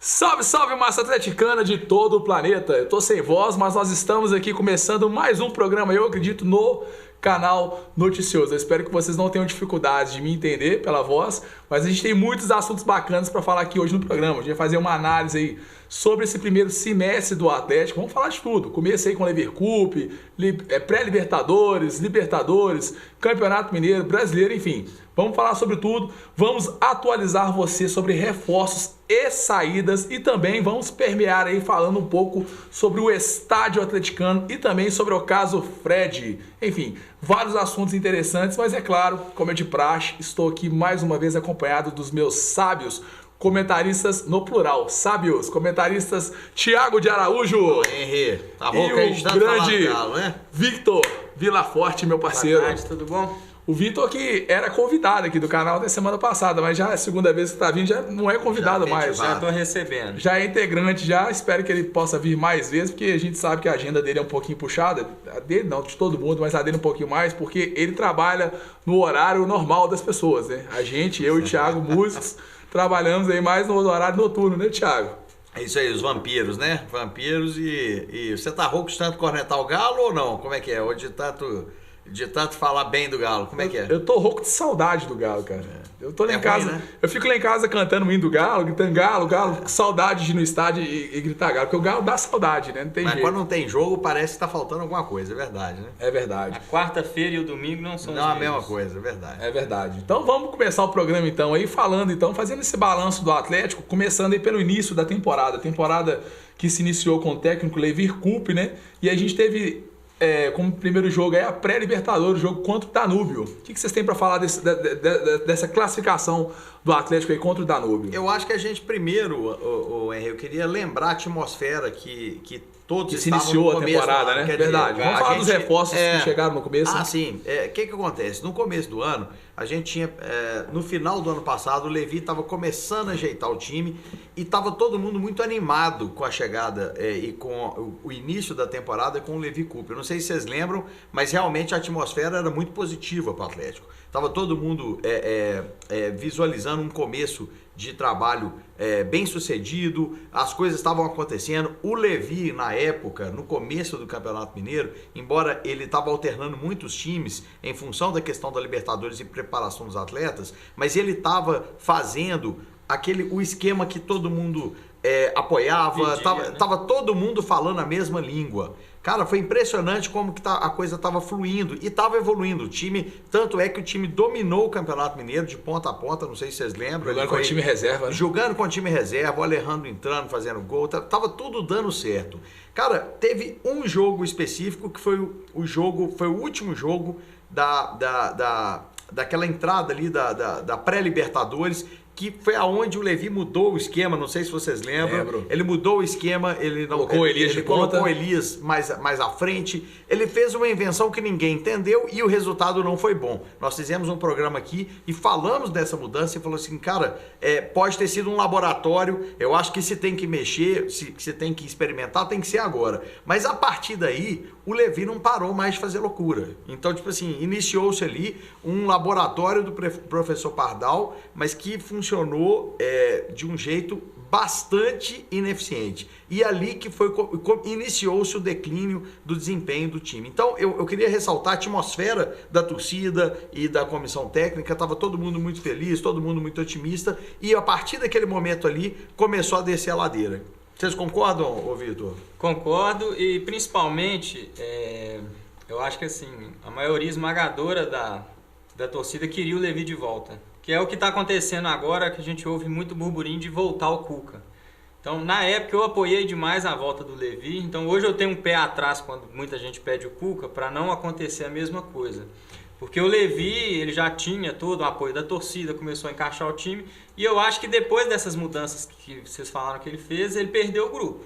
Salve, salve, massa atleticana de todo o planeta. Eu tô sem voz, mas nós estamos aqui começando mais um programa, eu acredito, no canal Noticioso. Eu espero que vocês não tenham dificuldade de me entender pela voz, mas a gente tem muitos assuntos bacanas para falar aqui hoje no programa. A gente vai fazer uma análise aí sobre esse primeiro semestre do Atlético. Vamos falar de tudo. Começa aí com Leverkusen, pré-Libertadores, Libertadores, Campeonato Mineiro, Brasileiro, enfim. Vamos falar sobre tudo, vamos atualizar você sobre reforços e saídas e também vamos permear aí falando um pouco sobre o estádio atleticano e também sobre o caso Fred. Enfim, vários assuntos interessantes, mas é claro, como é de praxe, estou aqui mais uma vez acompanhado dos meus sábios comentaristas no plural, sábios, comentaristas Thiago de Araújo Henri, tá bom e que a gente o tá grande falando, né? Victor Vilaforte, meu parceiro. Boa tarde, tudo bom? O Vitor que era convidado aqui do canal da semana passada, mas já é a segunda vez que está vindo, já não é convidado mais. Já tô recebendo. Já é integrante, já espero que ele possa vir mais vezes, porque a gente sabe que a agenda dele é um pouquinho puxada, a dele não, de todo mundo, mas a dele um pouquinho mais, porque ele trabalha no horário normal das pessoas, né? A gente, eu e o Thiago, músicos, trabalhamos aí mais no horário noturno, né, Thiago? É isso aí, os vampiros, né? Vampiros e você tá rouco de tanto cornetar o galo ou não? Como é que é? Ou de tanto falar bem do galo, como é que é? Eu tô rouco de saudade do Galo, cara. Eu tô lá em casa, ruim, né? eu fico lá em casa cantando o hino do Galo, gritando Galo, Galo, com saudade de ir no estádio e gritar Galo, porque o Galo dá saudade, né? Não tem Mas jeito. quando não tem jogo, parece que tá faltando alguma coisa, é verdade, né? É verdade. A quarta-feira e o domingo não são Não os é a mesmos. mesma coisa, é verdade. É verdade. Então vamos começar o programa então aí falando então, fazendo esse balanço do Atlético, começando aí pelo início da temporada. Temporada que se iniciou com o técnico Leverkusen, né? E a gente teve como primeiro jogo aí a pré-Libertadores, o jogo contra o Danúbio. O que vocês têm para falar dessa classificação do Atlético aí contra o Danúbio? Eu acho que a gente primeiro, Henri, eu queria lembrar a atmosfera que todos Que se estavam iniciou no a começo temporada, do ano. né? Quer Verdade. dizer, Vamos a falar dos gente- reforços que chegaram no começo. Ah, sim. O que acontece? No começo do ano, a gente tinha... no final do ano passado, o Levi estava começando a ajeitar o time e estava todo mundo muito animado com a chegada e com o início da temporada com o Levi Cooper. Não sei se vocês lembram, mas realmente a atmosfera era muito positiva para o Atlético. Estava todo mundo visualizando um começo de trabalho bem sucedido, as coisas estavam acontecendo. O Levi, na época, no começo do Campeonato Mineiro, embora ele estava alternando muitos times em função da questão da Libertadores e preparação dos atletas, mas ele estava fazendo o esquema que todo mundo apoiava, tava todo mundo falando a mesma língua. Cara, foi impressionante como que a coisa estava fluindo e estava evoluindo. O time, tanto é que o time dominou o Campeonato Mineiro de ponta a ponta, não sei se vocês lembram. Jogando com o time reserva, né? Jogando com o time reserva, o Alejandro entrando, fazendo gol, tava tudo dando certo. Cara, teve um jogo específico que foi foi o último jogo daquela entrada ali da pré-Libertadores, que foi aonde o Levi mudou o esquema, não sei se vocês lembram. Lembro. Ele mudou o esquema, ele não Colocou o Elias de ponta. colocou o Elias mais à frente. Ele fez uma invenção que ninguém entendeu e o resultado não foi bom. Nós fizemos um programa aqui e falamos dessa mudança e falou assim, cara, pode ter sido um laboratório, eu acho que se tem que mexer, se tem que experimentar, tem que ser agora. Mas a partir daí, o Levi não parou mais de fazer loucura. Então, tipo assim, iniciou-se ali um laboratório do professor Pardal, mas que funcionou de um jeito bastante ineficiente. E ali que iniciou-se o declínio do desempenho do time. Então, eu queria ressaltar a atmosfera da torcida e da comissão técnica. Estava todo mundo muito feliz, todo mundo muito otimista. E a partir daquele momento ali, começou a descer a ladeira. Vocês concordam, Vitor? Concordo e principalmente, eu acho que assim, a maioria esmagadora da torcida queria o Levi de volta. Que é o que está acontecendo agora, que a gente ouve muito burburinho de voltar o Cuca. Então, na época, eu apoiei demais a volta do Levi. Então, hoje eu tenho um pé atrás quando muita gente pede o Cuca, para não acontecer a mesma coisa. Porque o Levi, ele já tinha todo o apoio da torcida, começou a encaixar o time. E eu acho que depois dessas mudanças que vocês falaram que ele fez, ele perdeu o grupo.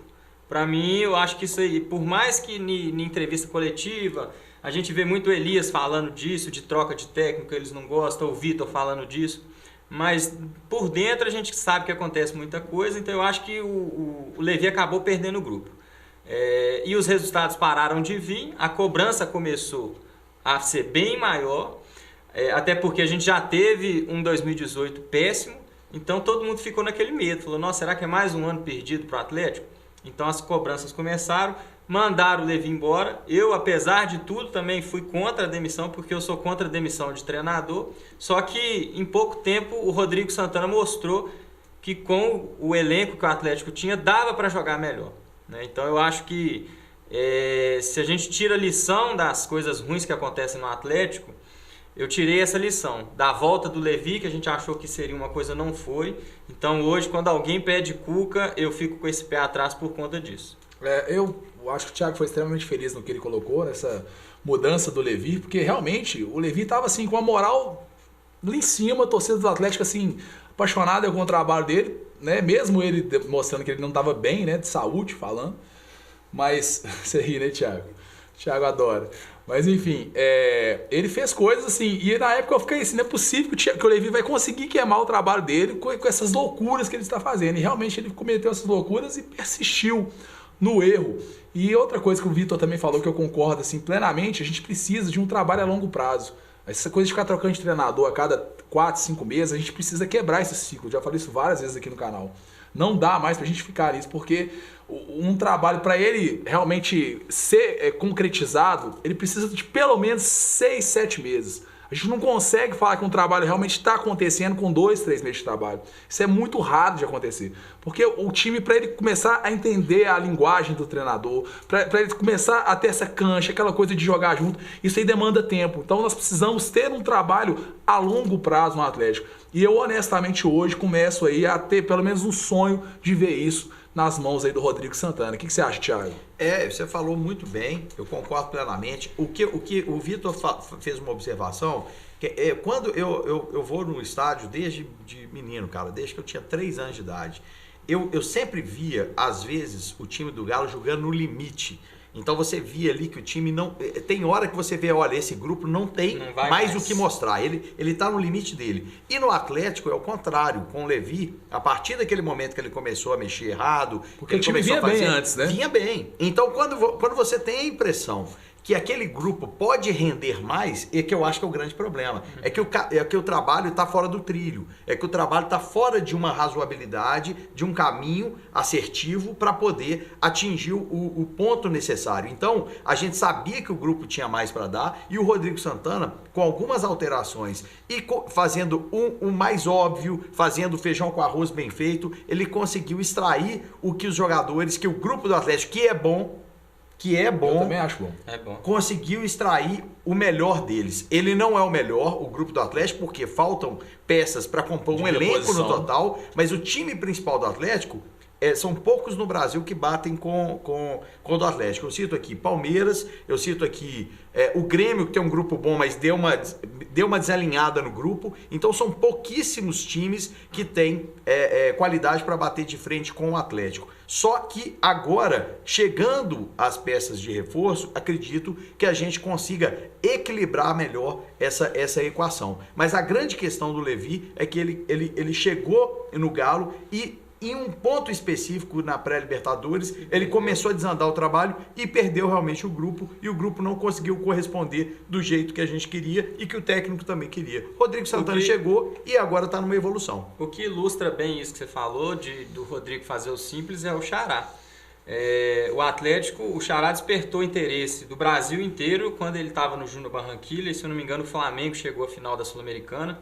Para mim, eu acho que isso aí, por mais que em entrevista coletiva... A gente vê muito o Elias falando disso, de troca de técnico, eles não gostam, o Vitor falando disso. Mas por dentro a gente sabe que acontece muita coisa, então eu acho que o Levi acabou perdendo o grupo. E os resultados pararam de vir, a cobrança começou a ser bem maior, até porque a gente já teve um 2018 péssimo, Então todo mundo ficou naquele medo, falou, nossa, será que é mais um ano perdido para o Atlético? Então as cobranças começaram, mandaram o Levi embora. Eu, apesar de tudo, também fui contra a demissão, porque eu sou contra a demissão de treinador. Só que em pouco tempo o Rodrigo Santana mostrou que com o elenco que o Atlético tinha, dava para jogar melhor, né? Então eu acho que se a gente tira a lição das coisas ruins que acontecem no Atlético, eu tirei essa lição. Da volta do Levi, que a gente achou que seria uma coisa, não foi. Então hoje, quando alguém pede Cuca, eu fico com esse pé atrás por conta disso. Eu acho que o Thiago foi extremamente feliz no que ele colocou, nessa mudança do Levi, porque realmente o Levi estava assim, com a moral lá em cima, a torcida do Atlético assim, apaixonada com o trabalho dele, né? Mesmo ele mostrando que ele não estava bem, né? De saúde, falando. Mas, você ri, né, Thiago? O Thiago adora. Mas, enfim, ele fez coisas assim, e na época eu fiquei assim, não é possível que o Levi vai conseguir queimar o trabalho dele com essas loucuras que ele está fazendo. E realmente ele cometeu essas loucuras e persistiu no erro. E outra coisa que o Vitor também falou, que eu concordo assim, plenamente, a gente precisa de um trabalho a longo prazo. Essa coisa de ficar trocando de treinador a cada 4, 5 meses, a gente precisa quebrar esse ciclo. Já falei isso várias vezes aqui no canal. Não dá mais pra gente ficar nisso, porque um trabalho, para ele realmente ser concretizado, ele precisa de pelo menos 6, 7 meses. A gente não consegue falar que um trabalho realmente está acontecendo com 2, 3 meses de trabalho. Isso é muito raro de acontecer. Porque o time, para ele começar a entender a linguagem do treinador, para ele começar a ter essa cancha, aquela coisa de jogar junto, isso aí demanda tempo. Então nós precisamos ter um trabalho a longo prazo no Atlético. E eu honestamente hoje começo aí a ter pelo menos um sonho de ver isso nas mãos aí do Rodrigo Santana. O que você acha, Thiago? Você falou muito bem, eu concordo plenamente. O que o Vitor fez uma observação, que quando eu vou no estádio desde de menino, cara, desde que eu tinha 3 anos de idade, eu sempre via, às vezes, o time do Galo jogando no limite. Então você via ali que o time não... Tem hora que você vê, olha, esse grupo não tem mais o que mostrar. Ele tá no limite dele. E no Atlético é o contrário. Com o Levi, a partir daquele momento que ele começou a mexer errado... Porque o time vinha bem antes, né? Vinha bem. Então quando você tem a impressão que aquele grupo pode render mais, é que eu acho que é o grande problema. É que o trabalho está fora do trilho. É que o trabalho está fora de uma razoabilidade, de um caminho assertivo para poder atingir o ponto necessário. Então, a gente sabia que o grupo tinha mais para dar e o Rodrigo Santana, com algumas alterações e fazendo o mais óbvio, fazendo o feijão com arroz bem feito, ele conseguiu extrair o que os jogadores, que o grupo do Atlético, que é bom, eu também acho bom. Conseguiu extrair o melhor deles. Ele não é o melhor, o grupo do Atlético, porque faltam peças para compor um elenco no total, mas o time principal do Atlético, são poucos no Brasil que batem com o do Atlético. Eu cito aqui Palmeiras, eu cito aqui o Grêmio, que tem um grupo bom, mas deu uma desalinhada no grupo. Então são pouquíssimos times que têm qualidade para bater de frente com o Atlético. Só que agora, chegando as peças de reforço, acredito que a gente consiga equilibrar melhor essa equação. Mas a grande questão do Levi é que ele chegou no Galo e em um ponto específico na pré-Libertadores, ele começou a desandar o trabalho e perdeu realmente o grupo, e o grupo não conseguiu corresponder do jeito que a gente queria e que o técnico também queria. Rodrigo Santana chegou e agora está numa evolução. O que ilustra bem isso que você falou, do Rodrigo fazer o simples, é o Xará. O Atlético, o Xará despertou interesse do Brasil inteiro quando ele estava no Júnior Barranquilla, e se eu não me engano o Flamengo chegou à final da Sul-Americana,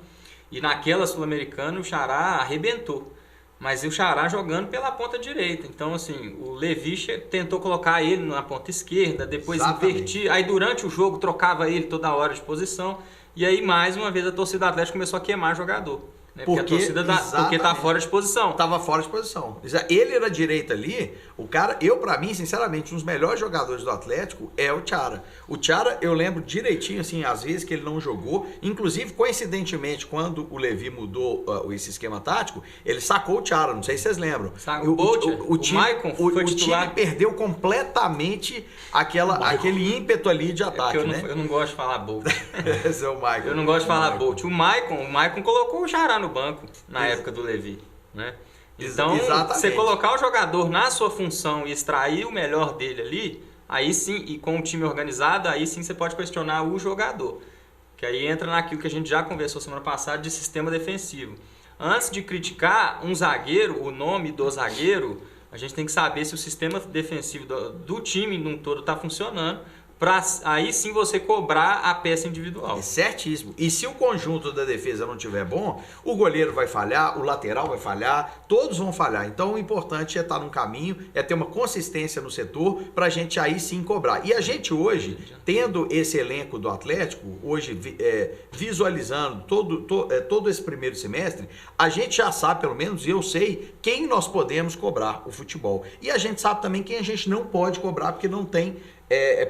e naquela Sul-Americana o Xará arrebentou. Mas o Xará jogando pela ponta direita. Então, assim, o Levi tentou colocar ele na ponta esquerda, depois invertir. Aí, durante o jogo, trocava ele toda hora de posição. E aí, mais uma vez, a torcida do Atlético começou a queimar jogador. Né? Porque a torcida porque tá fora de posição. Tava fora de posição. Ele na direita ali, o cara, pra mim, sinceramente, um dos melhores jogadores do Atlético é o Thiara. O Thiara, eu lembro direitinho, assim, às vezes que ele não jogou. Inclusive, coincidentemente, quando o Levi mudou esse esquema tático, ele sacou o Thiara, não sei se vocês lembram. O time perdeu completamente aquele ímpeto ali de ataque, eu não gosto de falar Bolt. Esse é o Maicon. Eu não gosto de falar Bolt. O Maicon colocou o Xará no banco na época do Levi, né? Então, você colocar o jogador na sua função e extrair o melhor dele ali, aí sim, e com o time organizado, aí sim você pode questionar o jogador. Que aí entra naquilo que a gente já conversou semana passada de sistema defensivo. Antes de criticar um zagueiro, o nome do zagueiro, a gente tem que saber se o sistema defensivo do time num todo está funcionando, para aí sim você cobrar a peça individual. É certíssimo. E se o conjunto da defesa não estiver bom, o goleiro vai falhar, o lateral vai falhar, todos vão falhar. Então o importante é estar num caminho, é ter uma consistência no setor para a gente aí sim cobrar. E a gente hoje, tendo esse elenco do Atlético, hoje visualizando todo esse primeiro semestre, a gente já sabe, pelo menos eu sei, quem nós podemos cobrar o futebol. E a gente sabe também quem a gente não pode cobrar, porque não tem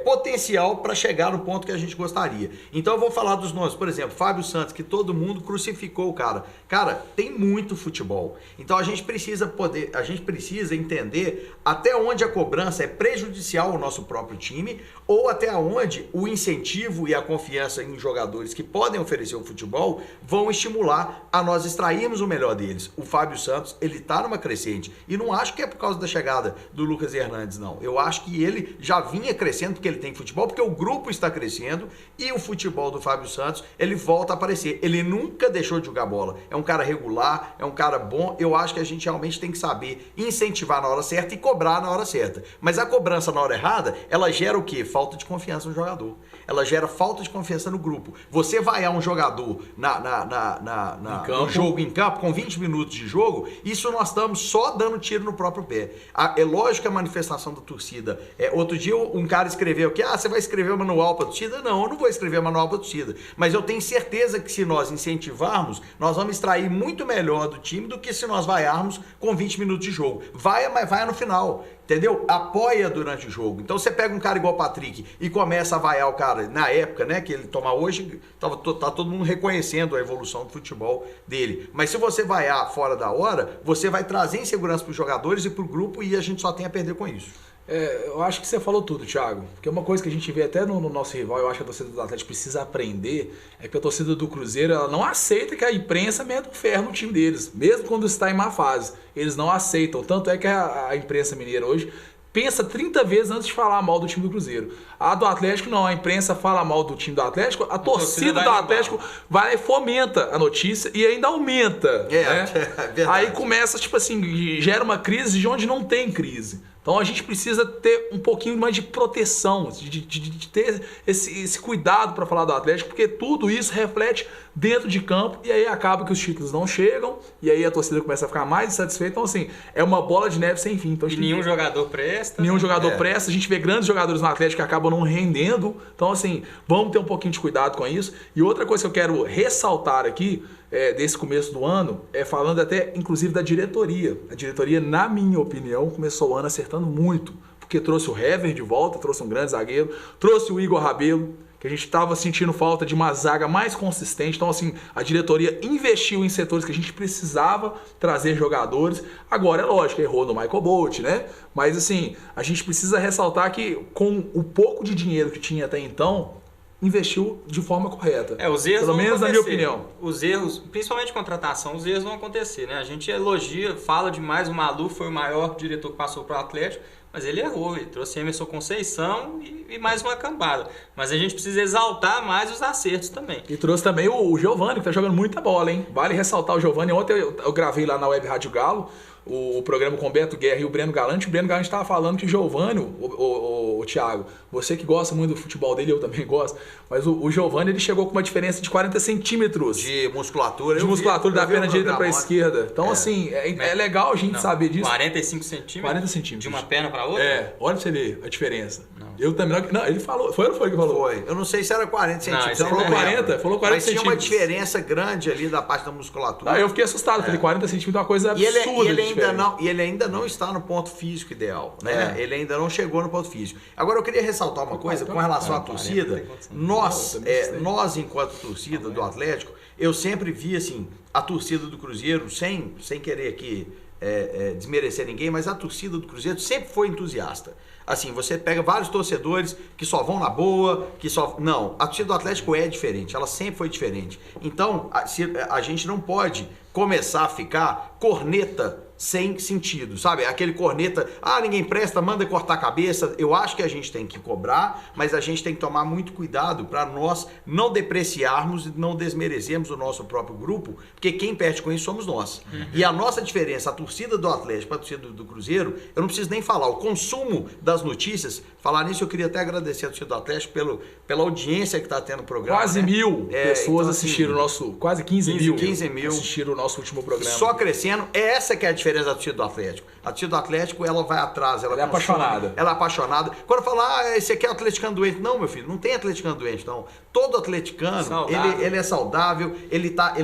potencial para chegar no ponto que a gente gostaria. Então eu vou falar dos nomes. Por exemplo, Fábio Santos, que todo mundo crucificou o cara. Cara, tem muito futebol. Então a gente precisa entender até onde a cobrança é prejudicial ao nosso próprio time ou até onde o incentivo e a confiança em jogadores que podem oferecer o futebol vão estimular a nós extrairmos o melhor deles. O Fábio Santos, ele tá numa crescente. E não acho que é por causa da chegada do Lucas Hernandes, não. Eu acho que ele já vinha crescendo porque ele tem futebol, porque o grupo está crescendo e o futebol do Fábio Santos, ele volta a aparecer. Ele nunca deixou de jogar bola. É um cara regular, é um cara bom. Eu acho que a gente realmente tem que saber incentivar na hora certa e cobrar na hora certa. Mas a cobrança na hora errada, ela gera o quê? Falta de confiança no jogador. Ela gera falta de confiança no grupo. Você vaiar um jogador no jogo em campo, com 20 minutos de jogo, isso nós estamos só dando tiro no próprio pé. É lógico que a manifestação da torcida... outro dia um cara escreveu que você vai escrever o manual para a torcida? Não, eu não vou escrever o manual para a torcida. Mas eu tenho certeza que se nós incentivarmos, nós vamos extrair muito melhor do time do que se nós vaiarmos com 20 minutos de jogo. Vaia, mas vaia no final. Entendeu? Apoia durante o jogo. Então você pega um cara igual o Patrick e começa a vaiar o cara na época, né? Que ele toma hoje, tá todo mundo reconhecendo a evolução do futebol dele. Mas se você vaiar fora da hora, você vai trazer insegurança para os jogadores e para o grupo e a gente só tem a perder com isso. Eu acho que você falou tudo, Thiago. Porque uma coisa que a gente vê até no nosso rival, eu acho que a torcida do Atlético precisa aprender, é que a torcida do Cruzeiro ela não aceita que a imprensa meta o ferro no time deles, mesmo quando está em má fase. Eles não aceitam. Tanto é que a imprensa mineira hoje pensa 30 vezes antes de falar mal do time do Cruzeiro. A do Atlético não, a imprensa fala mal do time do Atlético, a torcida do Atlético vai lá e fomenta a notícia e ainda aumenta. Né? Aí começa, tipo assim, gera uma crise de onde não tem crise. Então a gente precisa ter um pouquinho mais de proteção, de ter esse cuidado para falar do Atlético, porque tudo isso reflete dentro de campo e aí acaba que os títulos não chegam e aí a torcida começa a ficar mais insatisfeita. Então assim, é uma bola de neve sem fim. Então, e nenhum jogador presta. Nenhum jogador presta. A gente vê grandes jogadores no Atlético que acabam não rendendo. Então assim, vamos ter um pouquinho de cuidado com isso. E outra coisa que eu quero ressaltar aqui, desse começo do ano, falando até inclusive da diretoria. A diretoria, na minha opinião, começou o ano acertando muito, porque trouxe o Hever de volta, trouxe um grande zagueiro, trouxe o Igor Rabelo, que a gente estava sentindo falta de uma zaga mais consistente. Então assim, a diretoria investiu em setores que a gente precisava trazer jogadores. Agora é lógico, errou no Michael Bolt, né? Mas assim, a gente precisa ressaltar que com o pouco de dinheiro que tinha até então, investiu de forma correta. Os erros pelo menos na minha opinião. Os erros, principalmente contratação, os erros vão acontecer, né? A gente elogia, fala demais, o Malu foi o maior diretor que passou para o Atlético, mas ele errou, ele trouxe Emerson Conceição e mais uma cambada. Mas a gente precisa exaltar mais os acertos também. E trouxe também o Giovani, que tá jogando muita bola, hein? Vale ressaltar o Giovani. Ontem eu gravei lá na Web Rádio Galo o programa com o Beto Guerra e o Breno Galante. O Breno Galante estava falando que o Giovani, o Thiago, você que gosta muito do futebol dele, eu também gosto, mas o Giovani ele chegou com uma diferença de 40 centímetros de musculatura. De musculatura da perna direita para a esquerda. Então, assim, é legal a gente saber disso. 45 centímetros? 40 centímetros. De uma perna para outra? Olha pra você ver a diferença. Eu também não, ele falou, foi ou não foi que falou? Foi. Eu não sei se era 40 centímetros. Ele falou 40, falou 40 mas centímetros. Tinha uma diferença grande ali da parte da musculatura. Não, eu fiquei assustado, falei 40 centímetros é uma coisa absurda. E ele ainda não está no ponto físico ideal, né? Ele ainda não chegou no ponto físico. Agora eu queria ressaltar uma coisa com relação à torcida. Nós enquanto torcida do Atlético, eu sempre vi assim, a torcida do Cruzeiro, sem querer aqui desmerecer ninguém, mas a torcida do Cruzeiro sempre foi entusiasta. Assim, você pega vários torcedores que só vão na boa, Não, a torcida do Atlético é diferente, ela sempre foi diferente. Então, a gente não pode começar a ficar corneta sem sentido, sabe? Aquele corneta, ninguém presta, manda cortar a cabeça. Eu acho que a gente tem que cobrar, mas a gente tem que tomar muito cuidado para nós não depreciarmos e não desmerecermos o nosso próprio grupo, porque quem perde com isso somos nós. E a nossa diferença, a torcida do Atlético para a torcida do Cruzeiro, eu não preciso nem falar. O consumo das notícias, falar nisso, eu queria até agradecer a torcida do Atlético pela audiência que está tendo no programa. Quase 1.000 pessoas então, assistiram o nosso... Quase 15 mil assistiram o nosso último programa. Só crescendo. Essa que é a diferença da torcida do Atlético. A torcida do Atlético, ela vai atrás. Ela é apaixonada. Ela é apaixonada. Quando fala, esse aqui é atleticano doente. Não, meu filho, não tem atleticano doente, não. Todo atleticano, ele é saudável, ele tá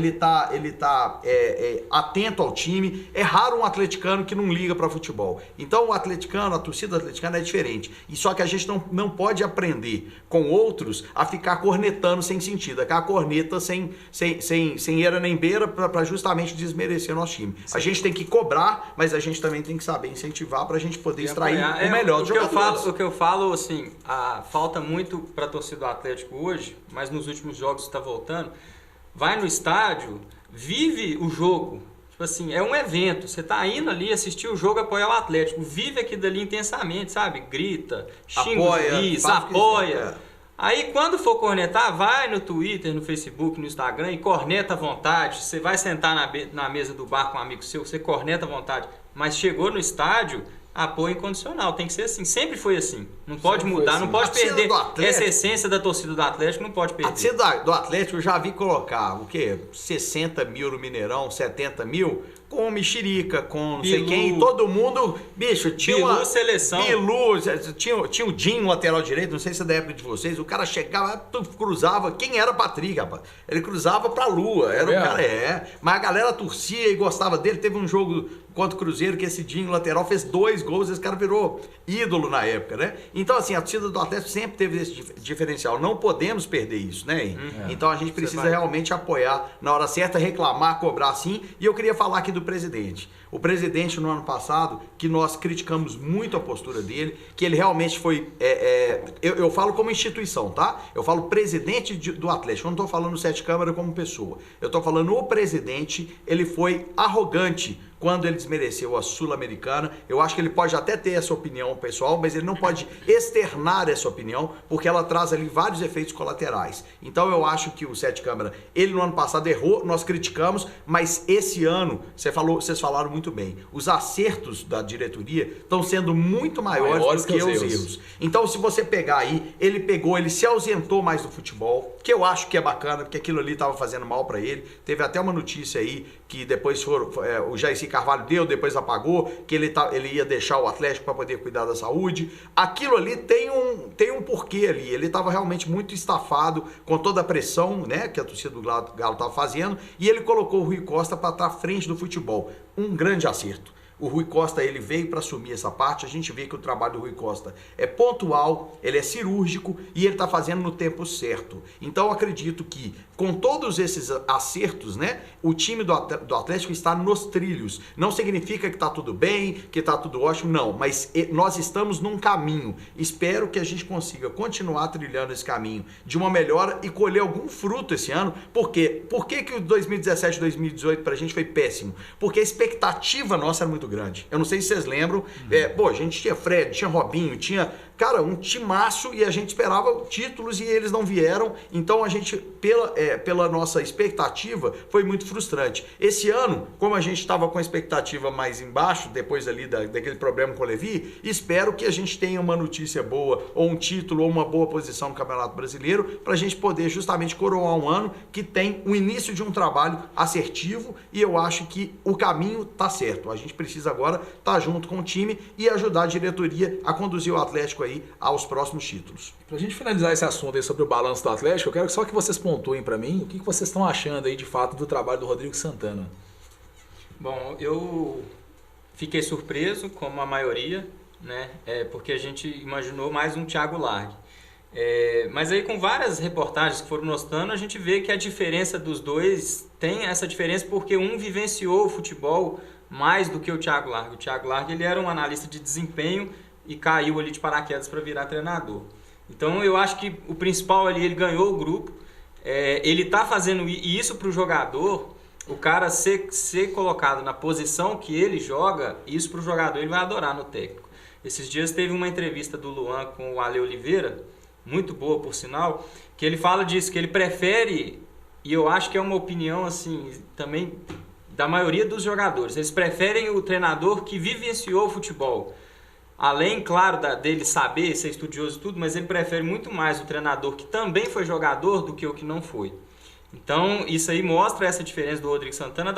atento ao time. É raro um atleticano que não liga para futebol. Então, o atleticano, a torcida atleticana é diferente. E só que a gente não pode aprender com outros a ficar cornetando sem sentido. Aquela corneta sem eira nem beira para justamente desmerecer o nosso time. Sim. A gente tem que cobrar, mas a gente também tem que saber incentivar para a gente poder extrair o melhor dos jogadores. O que eu falo, assim, falta muito para a torcida do Atlético hoje, mas nos últimos jogos está voltando. Vai no estádio, vive o jogo. Tipo assim, é um evento. Você tá indo ali assistir o jogo, apoiar o Atlético. Vive aquilo ali intensamente, sabe? Grita, xinga os juiz, apoia. Aí quando for cornetar, vai no Twitter, no Facebook, no Instagram e corneta à vontade. Você vai sentar na mesa do bar com um amigo seu, você corneta à vontade. Mas chegou no estádio, apoio incondicional. Tem que ser assim. Sempre foi assim. Não pode mudar, assim. Não pode perder. Essa essência da torcida do Atlético não pode perder. A torcida do Atlético eu já vi colocar o quê? 60 mil no Mineirão, 70 mil... com mexerica, com não sei quem, todo mundo, bicho, tinha uma... seleção. Tinha o Dinho, lateral direito, não sei se é da época de vocês, o cara chegava, cruzava, quem era Patrick, rapaz? Ele cruzava pra lua, era o cara, mas a galera torcia e gostava dele, teve um jogo contra o Cruzeiro que esse Dinho, lateral, fez 2 gols, esse cara virou ídolo na época, né? Então, assim, a torcida do Atlético sempre teve esse diferencial, não podemos perder isso, né? Então a gente precisa realmente apoiar na hora certa, reclamar, cobrar sim, e eu queria falar aqui do presidente. O presidente, no ano passado, que nós criticamos muito a postura dele, que ele realmente foi... eu falo como instituição, tá? Eu falo presidente do Atlético, eu não estou falando o Sete Câmara como pessoa. Eu estou falando o presidente, ele foi arrogante quando ele desmereceu a Sul-Americana. Eu acho que ele pode até ter essa opinião pessoal, mas ele não pode externar essa opinião, porque ela traz ali vários efeitos colaterais. Então eu acho que o Sete Câmara, ele no ano passado errou, nós criticamos, mas esse ano, vocês falaram muito bem, os acertos da diretoria estão sendo muito maiores do que os erros. Então se você pegar aí, ele se ausentou mais do futebol, que eu acho que é bacana, porque aquilo ali estava fazendo mal para ele. Teve até uma notícia aí, que depois o Jair Carvalho deu, depois apagou, que ele ia deixar o Atlético para poder cuidar da saúde. Aquilo ali tem um porquê ali. Ele estava realmente muito estafado com toda a pressão, né, que a torcida do Galo estava fazendo, e ele colocou o Rui Costa para estar à frente do futebol. Um grande acerto. O Rui Costa, ele veio para assumir essa parte. A gente vê que o trabalho do Rui Costa é pontual, ele é cirúrgico e ele está fazendo no tempo certo. Então eu acredito que com todos esses acertos, né, o time do Atlético está nos trilhos. Não significa que está tudo bem, que está tudo ótimo, não. Mas nós estamos num caminho. Espero que a gente consiga continuar trilhando esse caminho de uma melhora e colher algum fruto esse ano. Por quê? Por que o 2017 e 2018 para a gente foi péssimo? Porque a expectativa nossa era muito grande. Eu não sei se vocês lembram. A gente tinha Fred, tinha Robinho, tinha... Cara, um timaço, e a gente esperava títulos e eles não vieram. Então a gente, pela nossa expectativa, foi muito frustrante. Esse ano, como a gente estava com a expectativa mais embaixo, depois ali daquele problema com o Levi, espero que a gente tenha uma notícia boa, ou um título, ou uma boa posição no Campeonato Brasileiro, para a gente poder justamente coroar um ano que tem o início de um trabalho assertivo, e eu acho que o caminho tá certo. A gente precisa agora estar junto com o time e ajudar a diretoria a conduzir o Atlético aí aos próximos títulos. Pra gente finalizar esse assunto aí sobre o balanço do Atlético, eu quero só que vocês pontuem pra mim o que vocês estão achando aí de fato do trabalho do Rodrigo Santana. Bom, eu fiquei surpreso, como a maioria, né? Porque a gente imaginou mais um Thiago Largue. Mas aí com várias reportagens que foram mostrando, a gente vê que a diferença dos dois tem essa diferença porque um vivenciou o futebol mais do que o Thiago Largue. O Thiago Largue, ele era um analista de desempenho e caiu ali de paraquedas para virar treinador. Então eu acho que o principal ali, ele ganhou o grupo, ele está fazendo isso para o jogador, o cara ser colocado na posição que ele joga, isso pro jogador ele vai adorar no técnico. Esses dias teve uma entrevista do Luan com o Ale Oliveira, muito boa por sinal, que ele fala disso, que ele prefere, e eu acho que é uma opinião assim, também da maioria dos jogadores, eles preferem o treinador que vivenciou o futebol. Além, claro, dele saber, ser estudioso e tudo, mas ele prefere muito mais o treinador que também foi jogador do que o que não foi. Então, isso aí mostra essa diferença do Rodrigo Santana,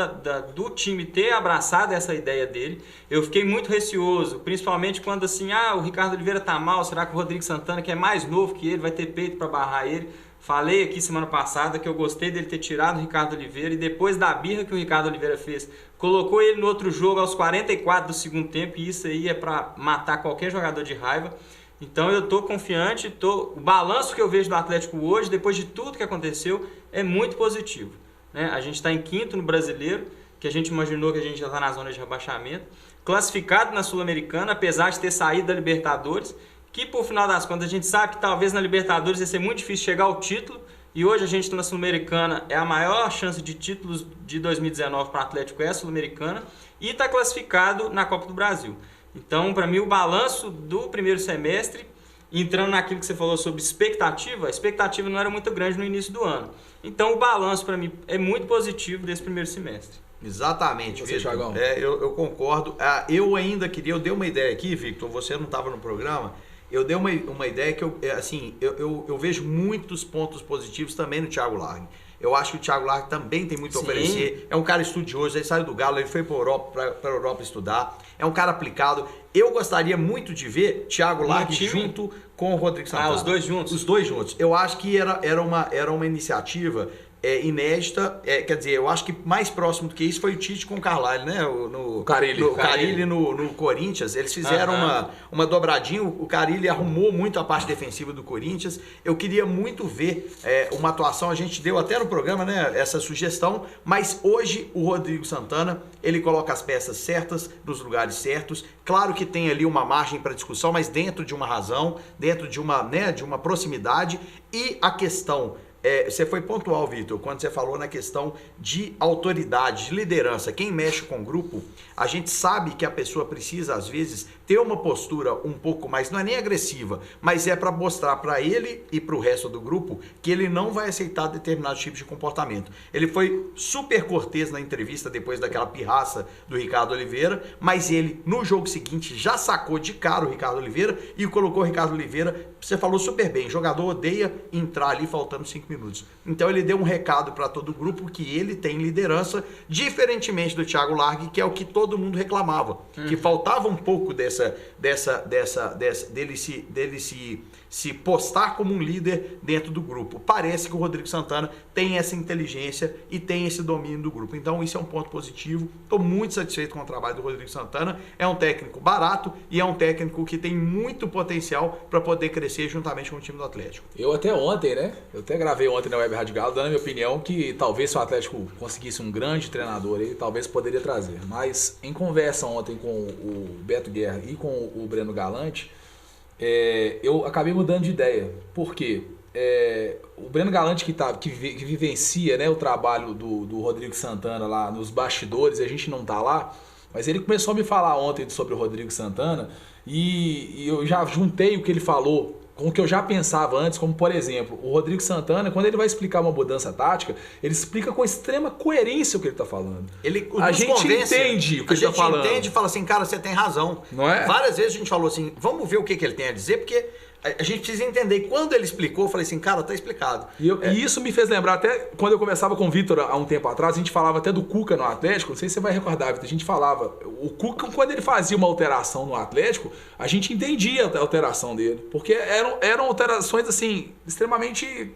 do time ter abraçado essa ideia dele. Eu fiquei muito receoso, principalmente quando assim, o Ricardo Oliveira tá mal, será que o Rodrigo Santana, que é mais novo que ele, vai ter peito para barrar ele? Falei aqui semana passada que eu gostei dele ter tirado o Ricardo Oliveira e depois da birra que o Ricardo Oliveira fez, colocou ele no outro jogo aos 44 do segundo tempo e isso aí é para matar qualquer jogador de raiva. Então eu tô confiante, o balanço que eu vejo do Atlético hoje, depois de tudo que aconteceu, é muito positivo. Né? A gente está em quinto no Brasileiro, que a gente imaginou que a gente já está na zona de rebaixamento, classificado na Sul-Americana, apesar de ter saído da Libertadores, que por final das contas a gente sabe que talvez na Libertadores ia ser muito difícil chegar ao título, e hoje a gente está na Sul-Americana, é a maior chance de títulos de 2019 para o Atlético é a Sul-Americana, e está classificado na Copa do Brasil. Então, para mim, o balanço do primeiro semestre, entrando naquilo que você falou sobre expectativa, a expectativa não era muito grande no início do ano. Então, o balanço, para mim, é muito positivo desse primeiro semestre. Exatamente, você, Victor. Eu concordo. Eu ainda queria, eu dei uma ideia aqui, Victor, você não estava no programa, eu dei uma ideia que eu vejo muitos pontos positivos também no Thiago Largue. Eu acho que o Thiago Largue também tem muito a oferecer. É um cara estudioso, ele saiu do Galo, ele foi para a Europa estudar. É um cara aplicado. Eu gostaria muito de ver Thiago Largue junto com o Rodrigo Santana. Os dois juntos? Os dois juntos. Eu acho que era uma iniciativa inédita, quer dizer, eu acho que mais próximo do que isso foi o Tite com o Carvalho, né? O Carille. O Carille no Corinthians, eles fizeram uma dobradinha, o Carille arrumou muito a parte defensiva do Corinthians. Eu queria muito ver uma atuação, a gente deu até no programa, né, essa sugestão, mas hoje o Rodrigo Santana, ele coloca as peças certas, nos lugares certos. Claro que tem ali uma margem para discussão, mas dentro de uma razão, dentro de uma proximidade. E a questão, você foi pontual, Vitor, quando você falou na questão de autoridade, de liderança. Quem mexe com o grupo, a gente sabe que a pessoa precisa, às vezes, ter uma postura um pouco mais, não é nem agressiva, mas é para mostrar para ele e para o resto do grupo que ele não vai aceitar determinado tipo de comportamento. Ele foi super cortês na entrevista depois daquela pirraça do Ricardo Oliveira, mas ele, no jogo seguinte, já sacou de cara o Ricardo Oliveira e colocou o Ricardo Oliveira, você falou super bem, jogador odeia entrar ali faltando 5 minutos. Então ele deu um recado para todo o grupo que ele tem liderança, diferentemente do Thiago Largue, que é o que todo mundo reclamava, que faltava um pouco dele se postar como um líder dentro do grupo. Parece que o Rodrigo Santana tem essa inteligência e tem esse domínio do grupo. Então isso é um ponto positivo. Estou muito satisfeito com o trabalho do Rodrigo Santana. É um técnico barato e é um técnico que tem muito potencial para poder crescer juntamente com o time do Atlético. Eu até ontem, né? Eu até gravei ontem na Web Rádio Galo, dando a minha opinião que talvez se o Atlético conseguisse um grande treinador, ele talvez poderia trazer. Mas em conversa ontem com o Beto Guerra e com o Breno Galante, eu acabei mudando de ideia. Por quê? O Breno Galante que vivencia, né, o trabalho do Rodrigo Santana lá nos bastidores, a gente não tá lá, mas ele começou a me falar ontem sobre o Rodrigo Santana e eu já juntei o que ele falou com o que eu já pensava antes, como por exemplo, o Rodrigo Santana, quando ele vai explicar uma mudança tática, ele explica com extrema coerência o que ele está falando. A gente entende o que ele está falando. A gente entende e fala assim, cara, você tem razão. Não é? Várias vezes a gente falou assim, vamos ver o que ele tem a dizer, porque a gente precisa entender. E quando ele explicou, eu falei assim, cara, tá explicado. E isso me fez lembrar, até quando eu conversava com o Vitor há um tempo atrás, a gente falava até do Cuca no Atlético, não sei se você vai recordar, Vitor, a gente falava, o Cuca, quando ele fazia uma alteração no Atlético, a gente entendia a alteração dele, porque eram alterações, assim, extremamente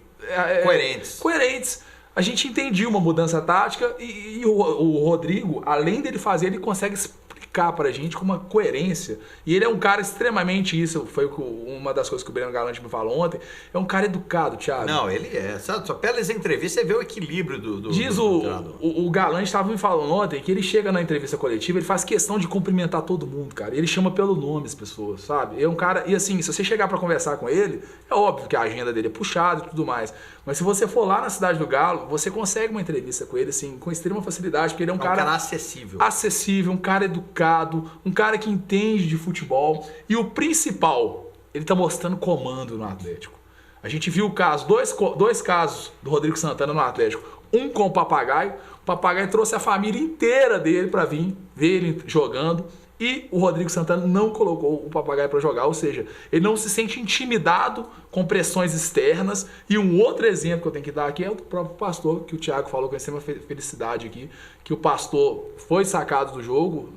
coerentes. A gente entendia uma mudança tática e o Rodrigo, além dele fazer, ele consegue explicar explicar pra gente com uma coerência. E ele é um cara extremamente isso, foi uma das coisas que o Breno Galante me falou ontem, é um cara educado, Thiago. Não, ele é. Só pelas entrevistas você vê o equilíbrio do Diz o Galante estava me falando ontem que ele chega na entrevista coletiva, ele faz questão de cumprimentar todo mundo, cara. Ele chama pelo nome as pessoas, sabe? É um cara, e assim, se você chegar pra conversar com ele, é óbvio que a agenda dele é puxada e tudo mais. Mas se você for lá na Cidade do Galo, você consegue uma entrevista com ele, assim, com extrema facilidade, porque ele é um cara acessível. Acessível, um cara educado, um cara que entende de futebol. E o principal, ele tá mostrando comando no Atlético. A gente viu o caso, dois casos do Rodrigo Santana no Atlético. Um com o Papagaio. O Papagaio trouxe a família inteira dele para vir ver ele jogando. E o Rodrigo Santana não colocou o Papagaio para jogar. Ou seja, ele não se sente intimidado com pressões externas. E um outro exemplo que eu tenho que dar aqui é o próprio Pastor, que o Thiago falou com extrema felicidade aqui. Que o Pastor foi sacado do jogo,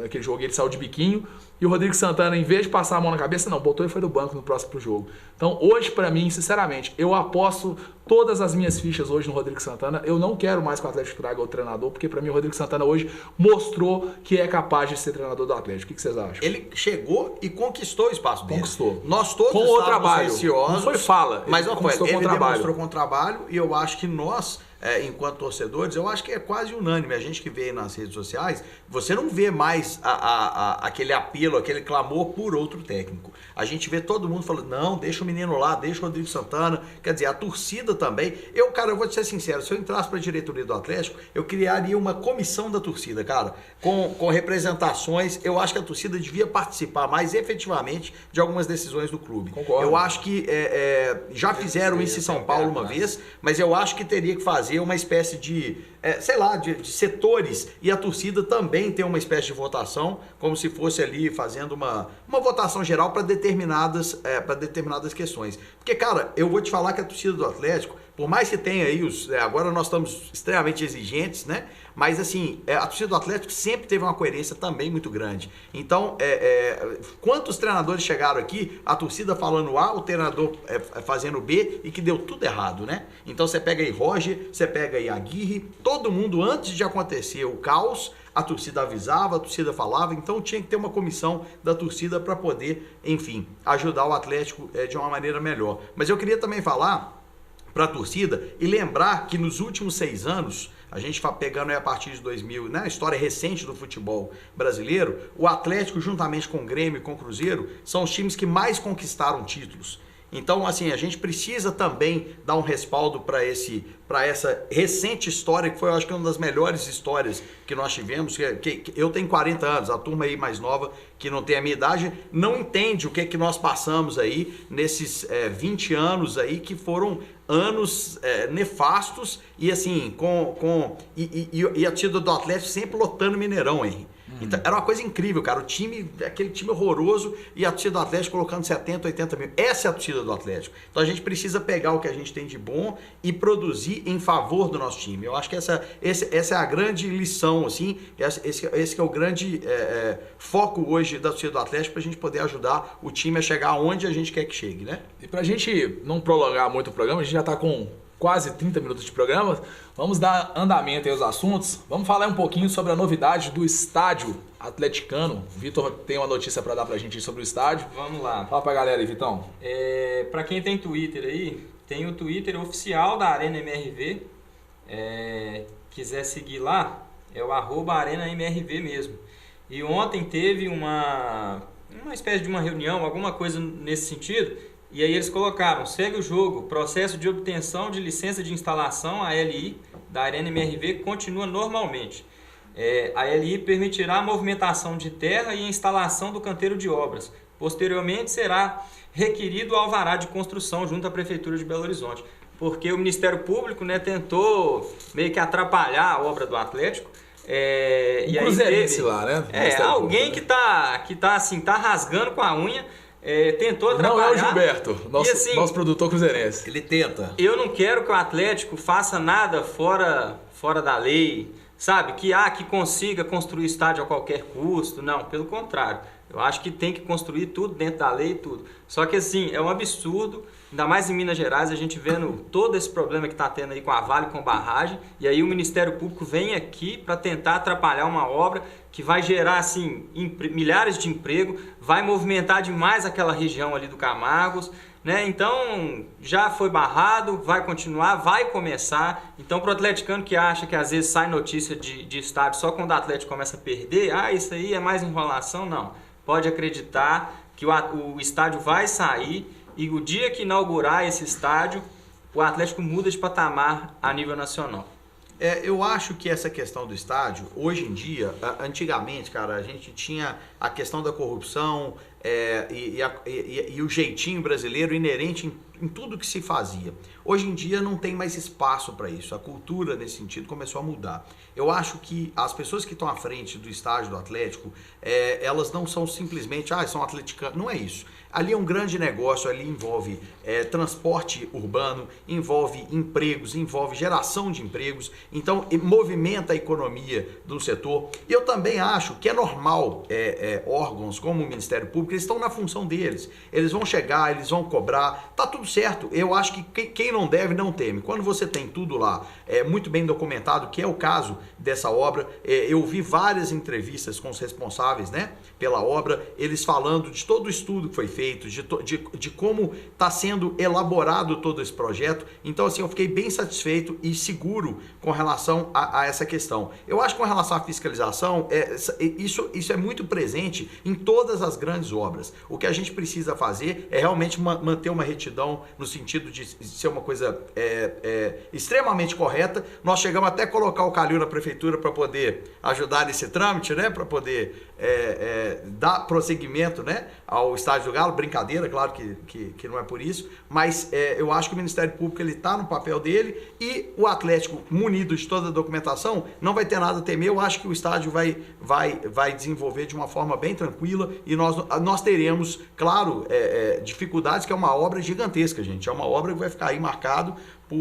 naquele jogo ele saiu de biquinho. E o Rodrigo Santana, em vez de passar a mão na cabeça, não, botou e foi do banco no próximo jogo. Então, hoje, pra mim, sinceramente, eu aposto todas as minhas fichas hoje no Rodrigo Santana. Eu não quero mais que o Atlético traga outro treinador, porque pra mim o Rodrigo Santana hoje mostrou que é capaz de ser treinador do Atlético. O que vocês acham? Ele chegou e conquistou o espaço dele. Conquistou. Nós todos com o trabalho. Receosos. Não foi fala. Mas não foi. Ele demonstrou com o trabalho e eu acho que nós... enquanto torcedores, eu acho que é quase unânime. A gente que vê nas redes sociais, você não vê mais aquele apelo, aquele clamor por outro técnico. A gente vê todo mundo falando, não, deixa o menino lá, deixa o Rodrigo Santana. Quer dizer, a torcida também. Eu vou te ser sincero, se eu entrasse para a diretoria do Atlético, eu criaria uma comissão da torcida, cara, com representações. Eu acho que a torcida devia participar mais efetivamente de algumas decisões do clube. Concordo. Eu acho que já fizeram isso em São Paulo uma vez, mas eu acho que teria que fazer uma espécie de, de setores, e a torcida também tem uma espécie de votação, como se fosse ali fazendo uma votação geral para determinadas questões. Porque, cara, eu vou te falar que a torcida do Atlético, por mais que tenha aí agora nós estamos extremamente exigentes, né? Mas assim, a torcida do Atlético sempre teve uma coerência também muito grande. Então, quantos treinadores chegaram aqui, a torcida falando A, o treinador fazendo B, e que deu tudo errado, né? Então você pega aí Roger, você pega aí Aguirre, todo mundo, antes de acontecer o caos, a torcida avisava, a torcida falava, então tinha que ter uma comissão da torcida para poder, enfim, ajudar o Atlético de uma maneira melhor. Mas eu queria também falar para a torcida e lembrar que nos últimos 6 anos, a gente pegando a partir de 2000, né, a história recente do futebol brasileiro, o Atlético, juntamente com o Grêmio e com o Cruzeiro, são os times que mais conquistaram títulos. Então, assim, a gente precisa também dar um respaldo para essa recente história, que foi, eu acho que uma das melhores histórias que nós tivemos. Que eu tenho 40 anos, a turma aí mais nova, que não tem a minha idade, não entende o que nós passamos aí nesses 20 anos aí, que foram anos nefastos, e assim, e a torcida do Atlético sempre lotando Mineirão, Henry. Então, era uma coisa incrível, cara. Aquele time horroroso, e a torcida do Atlético colocando 70, 80 mil. Essa é a torcida do Atlético. Então a gente precisa pegar o que a gente tem de bom e produzir em favor do nosso time. Eu acho que essa é a grande lição, assim. Esse que é o grande foco hoje da torcida do Atlético, pra gente poder ajudar o time a chegar onde a gente quer que chegue, né? E pra gente não prolongar muito o programa, a gente já tá com quase 30 minutos de programa, vamos dar andamento aí aos assuntos. Vamos falar um pouquinho sobre a novidade do estádio atleticano. O Vitor tem uma notícia para dar pra gente sobre o estádio. Vamos lá. Fala pra galera aí, Vitão. Pra quem tem Twitter aí, tem o Twitter oficial da Arena MRV. Quiser seguir lá, é o @ArenaMRV mesmo. E ontem teve uma espécie de uma reunião, alguma coisa nesse sentido. E aí eles colocaram, segue o jogo, processo de obtenção de licença de instalação, a LI, da Arena MRV, continua normalmente. A LI permitirá a movimentação de terra e a instalação do canteiro de obras. Posteriormente será requerido o alvará de construção junto à Prefeitura de Belo Horizonte. Porque o Ministério Público, né, tentou meio que atrapalhar a obra do Atlético. E aí teve lá, né? Alguém que tá rasgando com a unha. Tentou atrapalhar. Não é o Gilberto, nosso produtor cruzeirense. Ele tenta. Eu não quero que o Atlético faça nada fora da lei, sabe, que consiga construir estádio a qualquer custo. Não, pelo contrário. Eu acho que tem que construir tudo dentro da lei e tudo. Só que assim, é um absurdo, ainda mais em Minas Gerais, a gente vendo todo esse problema que está tendo aí com a Vale, com barragem, e aí o Ministério Público vem aqui para tentar atrapalhar uma obra que vai gerar assim, milhares de empregos, vai movimentar demais aquela região ali do Camargos, né? Então já foi barrado, vai continuar, vai começar. Então para o atleticano que acha que às vezes sai notícia de estádio só quando o Atlético começa a perder, isso aí é mais enrolação, não. Pode acreditar que o estádio vai sair e o dia que inaugurar esse estádio, o Atlético muda de patamar a nível nacional. Eu acho que essa questão do estádio, hoje em dia, antigamente, cara, a gente tinha a questão da corrupção e o jeitinho brasileiro inerente em tudo que se fazia. Hoje em dia não tem mais espaço para isso. A cultura, nesse sentido, começou a mudar. Eu acho que as pessoas que estão à frente do estádio do Atlético, elas não são simplesmente, são atleticanos. Não é isso. Ali é um grande negócio, ali envolve transporte urbano, envolve empregos, envolve geração de empregos, então movimenta a economia do setor. E eu também acho que é normal órgãos como o Ministério Público, eles estão na função deles. Eles vão chegar, eles vão cobrar, tá tudo certo. Eu acho que quem não deve, não teme. Quando você tem tudo lá muito bem documentado, que é o caso dessa obra, eu vi várias entrevistas com os responsáveis, né, pela obra, eles falando de todo o estudo que foi feito, de como está sendo elaborado todo esse projeto. Então, assim, eu fiquei bem satisfeito e seguro com relação a essa questão. Eu acho que com relação à fiscalização, isso é muito presente em todas as grandes obras. O que a gente precisa fazer é realmente manter uma retidão no sentido de ser uma coisa extremamente correta. Nós chegamos até a colocar o Calil na prefeitura para poder ajudar nesse trâmite, né, para poder dar prosseguimento, né, ao Estádio do Galo. Brincadeira, claro que não é por isso, mas eu acho que o Ministério Público ele está no papel dele e o Atlético, munido de toda a documentação, não vai ter nada a temer. Eu acho que o estádio vai desenvolver de uma forma bem tranquila e nós teremos, claro, dificuldades, que é uma obra gigantesca, gente. É uma obra que vai ficar aí marcado por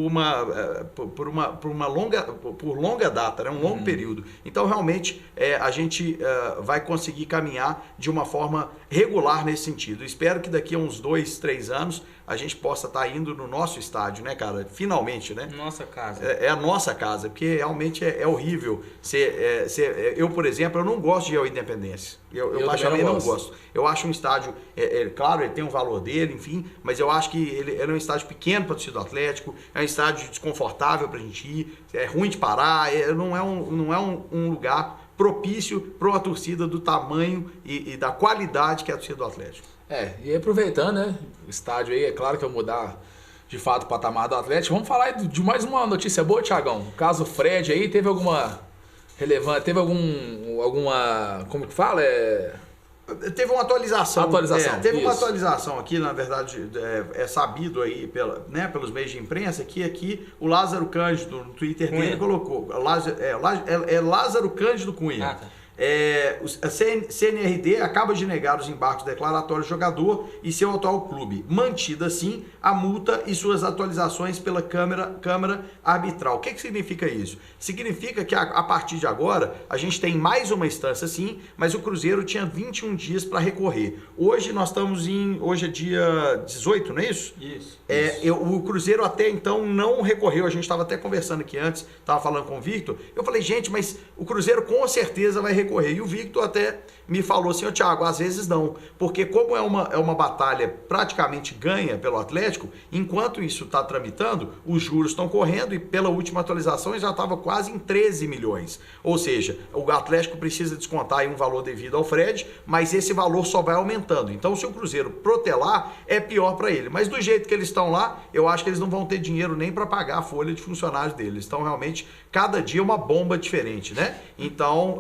longa data, né? Um longo período. Então, realmente, a gente vai conseguir caminhar de uma forma regular nesse sentido. Espero que daqui a uns 2, 3 anos a gente possa estar indo no nosso estádio, né, cara? Finalmente, né? Nossa casa. É a nossa casa, porque realmente é horrível. Eu, por exemplo, eu não gosto de ir ao Independência. Eu particularmente não gosto. Eu acho um estádio, claro, ele tem um valor dele, enfim, mas eu acho que ele é um estádio pequeno para o torcedor do Atlético, é um estádio desconfortável para a gente ir, é ruim de parar, não é um lugar propício para uma torcida do tamanho e da qualidade que é a torcida do Atlético. E aproveitando, né, o estádio aí, é claro que eu vou mudar de fato o patamar do Atlético. Vamos falar de mais uma notícia boa, Thiagão. O caso Fred aí, teve alguma relevância, teve alguma, como que fala? Teve uma atualização. Teve isso. Uma atualização aqui, na verdade, é sabido aí pelos meios de imprensa que aqui o Lázaro Cândido, no Twitter dele, colocou. Lázaro Cândido Cunha. Tá. A CNRD acaba de negar os embargos declaratórios do jogador e seu atual clube, mantida assim a multa e suas atualizações pela Câmara Arbitral. O que significa isso? Significa que a partir de agora a gente tem mais uma instância sim, mas o Cruzeiro tinha 21 dias para recorrer. Hoje nós estamos hoje é dia 18, não é isso? Isso. O Cruzeiro até então não recorreu, a gente estava até conversando aqui antes, estava falando com o Victor, eu falei, gente, mas o Cruzeiro com certeza vai recorrer. E o Victor até me falou assim, Thiago, às vezes não, porque como é uma batalha praticamente ganha pelo Atlético, enquanto isso está tramitando, os juros estão correndo e pela última atualização já estava quase em 13 milhões. Ou seja, o Atlético precisa descontar aí um valor devido ao Fred, mas esse valor só vai aumentando. Então, se o Cruzeiro protelar, é pior para ele. Mas do jeito que eles estão lá, eu acho que eles não vão ter dinheiro nem para pagar a folha de funcionários deles. Então, realmente, cada dia uma bomba diferente, né? Então,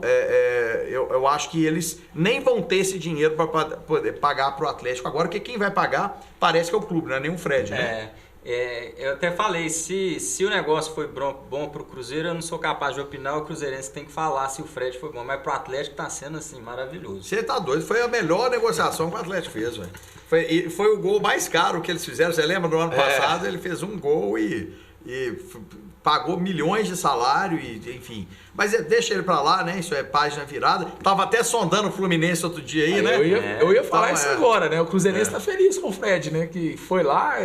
eu acho que eles nem vão ter esse dinheiro para poder pagar para o Atlético agora, porque quem vai pagar parece que é o clube, não é nem o Fred, né? Eu até falei, se o negócio foi bom para o Cruzeiro, eu não sou capaz de opinar, o cruzeirense tem que falar se o Fred foi bom, mas para o Atlético está sendo assim, maravilhoso. Você tá doido, foi a melhor negociação que o Atlético fez, velho. Foi o gol mais caro que eles fizeram, você lembra, no ano passado ele fez um gol e pagou milhões de salário, e enfim. Mas deixa ele pra lá, né? Isso é página virada. Tava até sondando o Fluminense outro dia aí, né? Eu ia falar isso agora, né? O Cruzeirense tá feliz com o Fred, né? Que foi lá,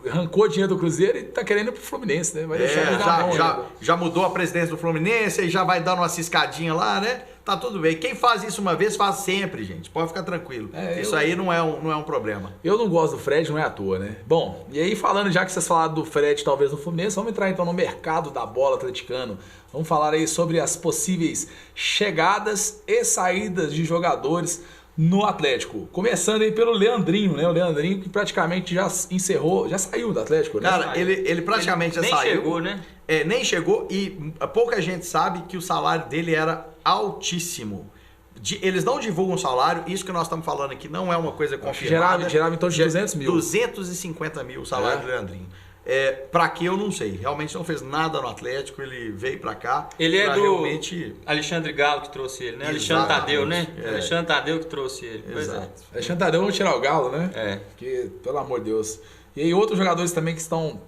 arrancou dinheiro do Cruzeiro e tá querendo ir pro Fluminense, né? Vai deixar ele na mão, já mudou a presidência do Fluminense, aí já vai dando uma ciscadinha lá, né? Tá tudo bem. Quem faz isso uma vez, faz sempre, gente. Pode ficar tranquilo. Isso aí não é um problema. Eu não gosto do Fred, não é à toa, né? Bom, e aí falando, já que vocês falaram do Fred talvez no Fluminense, vamos entrar então no mercado da bola atleticano. Vamos falar aí sobre as possíveis chegadas e saídas de jogadores no Atlético. Começando aí pelo Leandrinho, né? O Leandrinho que praticamente já encerrou, já saiu do Atlético, né? Cara, ele praticamente já nem saiu. Nem chegou, né? Nem chegou e pouca gente sabe que o salário dele era altíssimo. Eles não divulgam o salário, isso que nós estamos falando aqui não é uma coisa confirmada. Gerava em torno de 200 mil. 250 mil o salário do Leandrinho. Pra que eu não sei. Realmente não fez nada no Atlético, ele veio pra cá. Ele é do realmente... Alexandre Galo que trouxe ele, né? Alexandre Tadeu, né? Alexandre Tadeu que trouxe ele. Pois é. Alexandre Tadeu, vamos tirar o Galo, né? Porque, pelo amor de Deus. E aí outros jogadores também que estão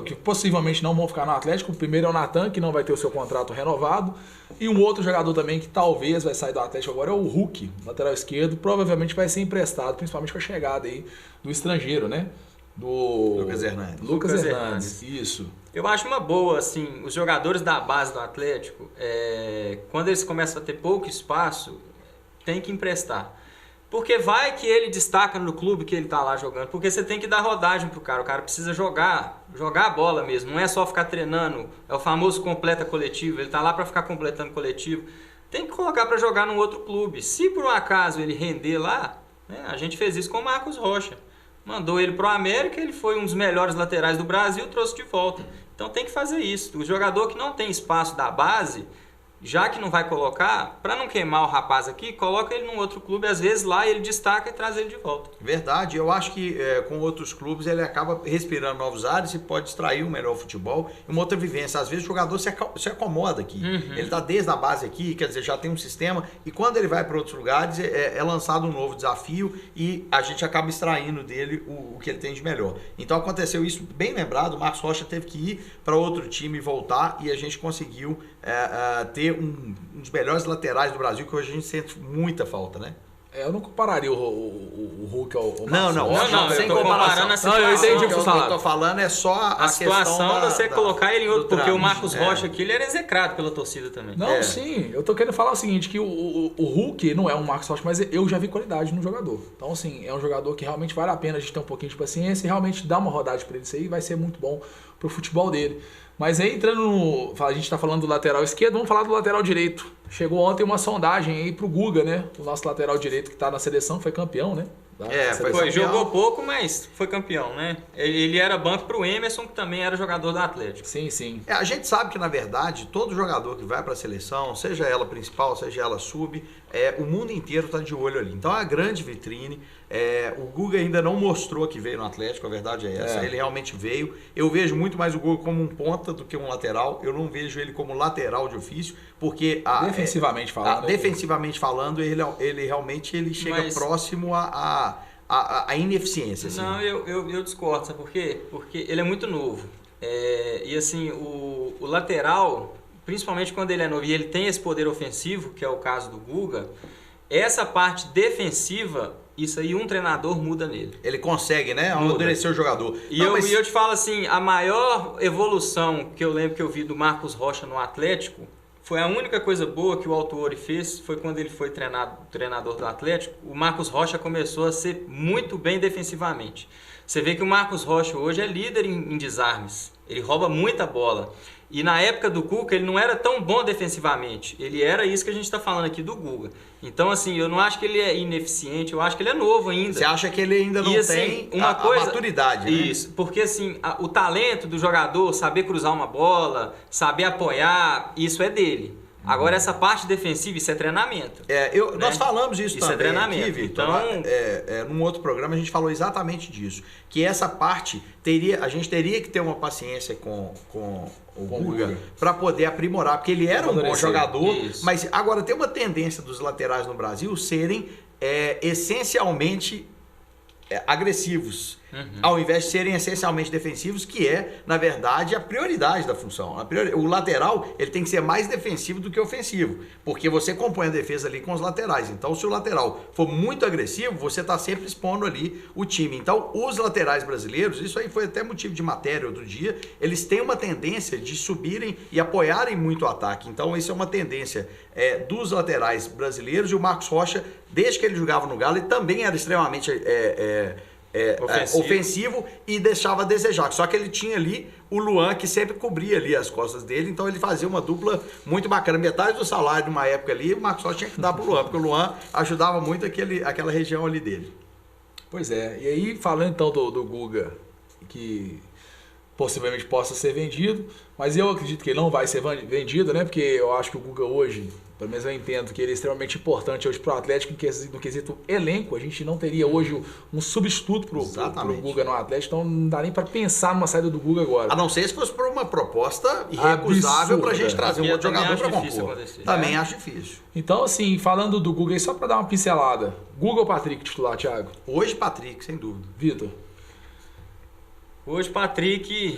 que possivelmente não vão ficar no Atlético. O primeiro é o Natan, que não vai ter o seu contrato renovado. E um outro jogador também que talvez vai sair do Atlético agora é o Hulk, lateral esquerdo. Provavelmente vai ser emprestado, principalmente com a chegada aí do estrangeiro, né? Do Lucas Hernandes. Lucas Hernandes, isso. Eu acho uma boa, assim, os jogadores da base do Atlético, quando eles começam a ter pouco espaço, tem que emprestar. Porque vai que ele destaca no clube que ele tá lá jogando, porque você tem que dar rodagem pro cara, o cara precisa jogar a bola mesmo, não é só ficar treinando, é o famoso completa coletivo, ele tá lá para ficar completando coletivo, tem que colocar para jogar num outro clube. Se por um acaso ele render lá, né, a gente fez isso com o Marcos Rocha, mandou ele pro América, ele foi um dos melhores laterais do Brasil, trouxe de volta. Então tem que fazer isso, o jogador que não tem espaço da base, já que não vai colocar, para não queimar o rapaz aqui, coloca ele num outro clube, às vezes lá ele destaca e traz ele de volta. Verdade, eu acho que com outros clubes ele acaba respirando novos ares e pode extrair um melhor futebol e uma outra vivência. Às vezes o jogador se acomoda aqui, ele está desde a base aqui, quer dizer, já tem um sistema e quando ele vai para outros lugares é lançado um novo desafio e a gente acaba extraindo dele o que ele tem de melhor. Então aconteceu isso, bem lembrado, o Marcos Rocha teve que ir para outro time e voltar e a gente conseguiu ter um dos melhores laterais do Brasil, que hoje a gente sente muita falta, né? Eu não compararia o Hulk ao Não, sem comparação. A situação, eu entendi o que eu tô falando é só a situação de você colocar ele em outro, porque o Marcos Rocha Rocha aqui, ele era execrado pela torcida também. Não, sim, eu tô querendo falar o seguinte, que o Hulk não é um Marcos Rocha, mas eu já vi qualidade no jogador. Então, assim, é um jogador que realmente vale a pena a gente ter um pouquinho de paciência e realmente dar uma rodagem pra ele. Isso aí vai ser muito bom pro futebol dele. Mas aí entrando no... A gente tá falando do lateral esquerdo, vamos falar do lateral direito. Chegou ontem uma sondagem aí pro Guga, né? O nosso lateral direito que tá na seleção, foi campeão, né? Jogou pouco, mas foi campeão, né? Ele era banco pro Emerson, que também era jogador do Atlético. Sim, sim. A gente sabe que, na verdade, todo jogador que vai para a seleção, seja ela principal, seja ela sub, o mundo inteiro tá de olho ali. Então é uma grande vitrine. O Guga ainda não mostrou que veio no Atlético, a verdade é essa. Ele realmente veio. Eu vejo muito mais o Guga como um ponta do que um lateral. Eu não vejo ele como lateral de ofício, porque... defensivamente falando. Defensivamente falando, ele realmente chega próximo a ineficiência. Assim. Não, eu discordo, sabe por quê? Porque ele é muito novo. E assim, o lateral, principalmente quando ele é novo e ele tem esse poder ofensivo, que é o caso do Guga, essa parte defensiva, isso aí um treinador muda nele. Ele consegue, né? Amadurecer o jogador. E eu te falo assim, a maior evolução que eu lembro que eu vi do Marcos Rocha no Atlético, foi a única coisa boa que o Autuori fez, foi quando ele foi treinador do Atlético, o Marcos Rocha começou a ser muito bem defensivamente. Você vê que o Marcos Rocha hoje é líder em desarmes, ele rouba muita bola. E na época do Cuca ele não era tão bom defensivamente, ele era isso que a gente está falando aqui do Guga. Então assim, eu não acho que ele é ineficiente, eu acho que ele é novo ainda. Você acha que ele ainda não tem a maturidade, né? Isso, porque assim, o talento do jogador, saber cruzar uma bola, saber apoiar, isso é dele. Agora essa parte defensiva, isso é treinamento. Nós falamos isso também. Isso é treinamento. Aqui, Victor, num outro programa a gente falou exatamente disso. Que essa parte, a gente teria que ter uma paciência com o Guga para poder aprimorar. Porque ele era um bom jogador, mas agora tem uma tendência dos laterais no Brasil serem essencialmente agressivos. ao invés de serem essencialmente defensivos, que é, na verdade, a prioridade da função. O lateral ele tem que ser mais defensivo do que ofensivo, porque você compõe a defesa ali com os laterais. Então, se o lateral for muito agressivo, você está sempre expondo ali o time. Então, os laterais brasileiros, isso aí foi até motivo de matéria outro dia, eles têm uma tendência de subirem e apoiarem muito o ataque. Então, isso é uma tendência dos laterais brasileiros, e o Marcos Rocha, desde que ele jogava no Galo, ele também era extremamente ofensivo e deixava a desejar. Só que ele tinha ali o Luan, que sempre cobria ali as costas dele, então ele fazia uma dupla muito bacana. Metade do salário numa época ali, o Marcos Rocha tinha que dar pro Luan, porque o Luan ajudava muito aquela região ali dele. Pois é, e aí falando então do Guga, que possivelmente possa ser vendido, mas eu acredito que ele não vai ser vendido, né? Porque eu acho que o Guga hoje, pelo menos eu entendo que ele é extremamente importante hoje para o Atlético no quesito elenco. A gente não teria hoje um substituto para o Guga no Atlético, então não dá nem para pensar numa saída do Guga agora. A não ser se fosse por uma proposta irrecusável para a gente trazer um outro jogador para compor. Também acho difícil. Então, assim, falando do Guga, só para dar uma pincelada, Guga ou Patrick titular, Thiago? Hoje Patrick, sem dúvida. Vitor? Hoje Patrick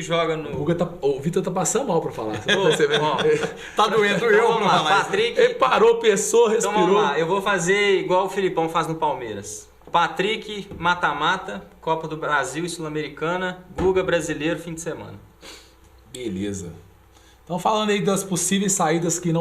joga no... O Vitor tá passando mal pra falar. Tá doendo eu. Vamos lá, Patrick... Ele parou, pensou, respirou. Então vamos lá, eu vou fazer igual o Filipão faz no Palmeiras. Patrick, mata-mata, Copa do Brasil e Sul-Americana, Guga brasileiro, fim de semana. Beleza. Então falando aí das possíveis saídas que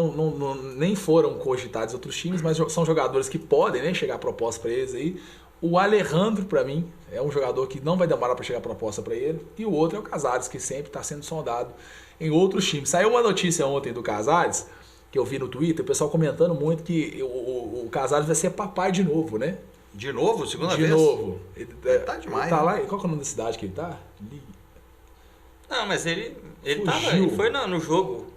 nem foram cogitadas em outros times, mas são jogadores que podem, né, chegar a proposta para eles aí. O Alejandro, para mim, é um jogador que não vai demorar para chegar a proposta para ele. E o outro é o Casares, que sempre está sendo sondado em outros times. Saiu uma notícia ontem do Casares, que eu vi no Twitter, o pessoal comentando muito que o Casares vai ser papai de novo, né? De novo? Segunda vez? De novo. Ele tá demais. Ele tá lá, qual que é o nome da cidade que ele tá? Não, mas ele foi no jogo.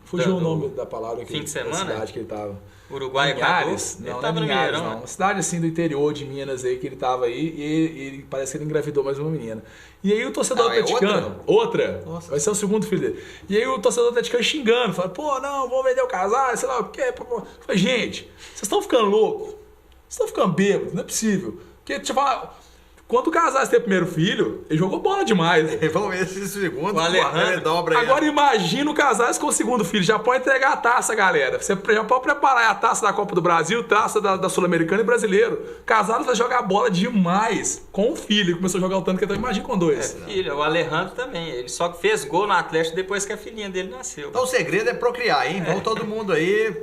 Fugiu o nome da palavra fim de semana? Da cidade que ele tava. Uruguai, Linhares? Ele não, tava não é no Linhares, Mineirão. não. Uma cidade assim do interior de Minas aí que ele tava aí e ele parece que ele engravidou mais uma menina. E aí o torcedor atleticano... Outra? Nossa. Vai ser o segundo filho dele. E aí o torcedor atleticano xingando, falando, pô, não, vamos vender o Casares, sei lá o quê. Falei, gente, vocês estão ficando loucos? Vocês estão ficando bêbados? Não é possível. Porque, deixa eu falar... Quando o Casares teve o primeiro filho, ele jogou bola demais. Né? Vamos ver se segundo. O Alejandro dobra aí. Agora imagina o Casares com o segundo filho. Já pode entregar a taça, galera. Você já pode preparar a taça da Copa do Brasil, taça da Sul-Americana e Brasileiro. Casares vai jogar bola demais com o filho. Ele começou a jogar o tanto que ele imagina com dois. Filho, o Alejandro também. Ele só fez gol no Atlético depois que a filhinha dele nasceu. Então o segredo é procriar, hein? Vamos todo mundo aí,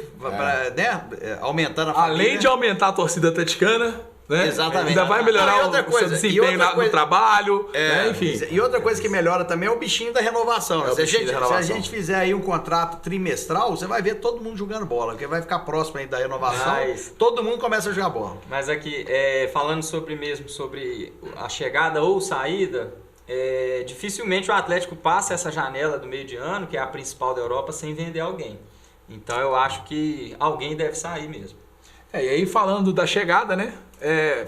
né? Aumentando a família. Além de aumentar a torcida atleticana... Né? Exatamente. Ainda vai melhorar o seu desempenho no trabalho, né? Enfim. E outra coisa que melhora também é o bichinho da renovação. É se a gente fizer aí um contrato trimestral, você vai ver todo mundo jogando bola, porque vai ficar próximo aí da renovação, todo mundo começa a jogar bola. Mas aqui, falando sobre a chegada ou saída, dificilmente o Atlético passa essa janela do meio de ano, que é a principal da Europa, sem vender alguém. Então eu acho que alguém deve sair mesmo. E aí falando da chegada, né?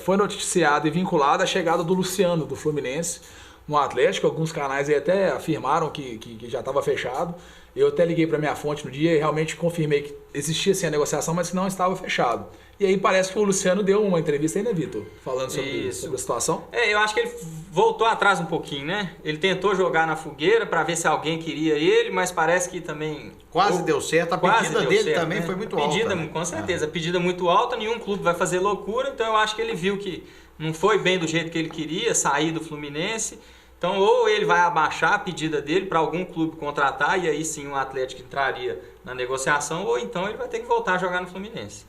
Foi noticiada e vinculada a chegada do Luciano, do Fluminense, no Atlético. Alguns canais aí até afirmaram que já estava fechado. Eu até liguei para minha fonte no dia e realmente confirmei que existia sim a negociação, mas que não estava fechado. E aí parece que o Luciano deu uma entrevista aí, né, Vitor? Falando sobre a situação. Eu acho que ele voltou atrás um pouquinho, né? Ele tentou jogar na fogueira para ver se alguém queria ele, mas parece que também... Quase deu certo. A pedida dele também foi muito alta. Né? Com certeza. A pedida muito alta, nenhum clube vai fazer loucura, então eu acho que ele viu que não foi bem do jeito que ele queria, sair do Fluminense. Então, ou ele vai abaixar a pedida dele para algum clube contratar, e aí sim o Atlético entraria na negociação, ou então ele vai ter que voltar a jogar no Fluminense.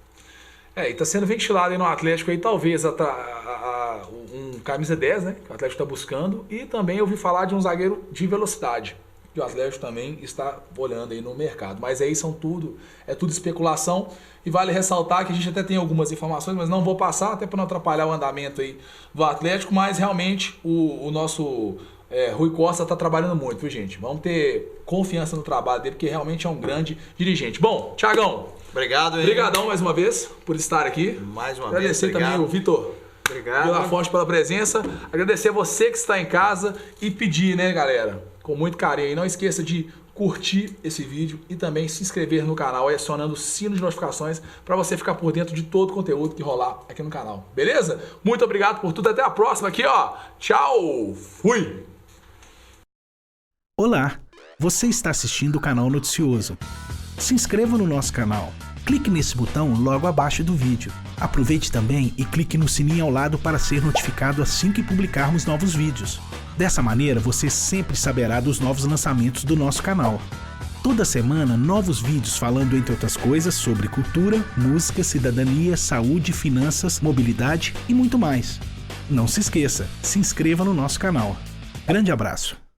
E tá sendo ventilado aí no Atlético aí, talvez um camisa 10, né? Que o Atlético está buscando. E também eu ouvi falar de um zagueiro de velocidade, que o Atlético também está olhando aí no mercado. Mas aí é tudo especulação. E vale ressaltar que a gente até tem algumas informações, mas não vou passar, até para não atrapalhar o andamento aí do Atlético. Mas realmente o nosso Rui Costa está trabalhando muito, viu, gente? Vamos ter confiança no trabalho dele, porque realmente é um grande dirigente. Bom, Thiagão. Obrigado, hein? Obrigadão mais uma vez por estar aqui. Mais uma Agradecer vez. Também o Vitor Vila Fonte pela presença. Agradecer você que está em casa e pedir, né, galera, com muito carinho. E não esqueça de curtir esse vídeo e também se inscrever no canal, acionando o sino de notificações para você ficar por dentro de todo o conteúdo que rolar aqui no canal, beleza? Muito obrigado por tudo, até a próxima aqui, ó. Tchau, fui! Olá, você está assistindo o canal Noticioso. Se inscreva no nosso canal. Clique nesse botão logo abaixo do vídeo. Aproveite também e clique no sininho ao lado para ser notificado assim que publicarmos novos vídeos. Dessa maneira, você sempre saberá dos novos lançamentos do nosso canal. Toda semana, novos vídeos falando, entre outras coisas, sobre cultura, música, cidadania, saúde, finanças, mobilidade e muito mais. Não se esqueça, se inscreva no nosso canal. Grande abraço!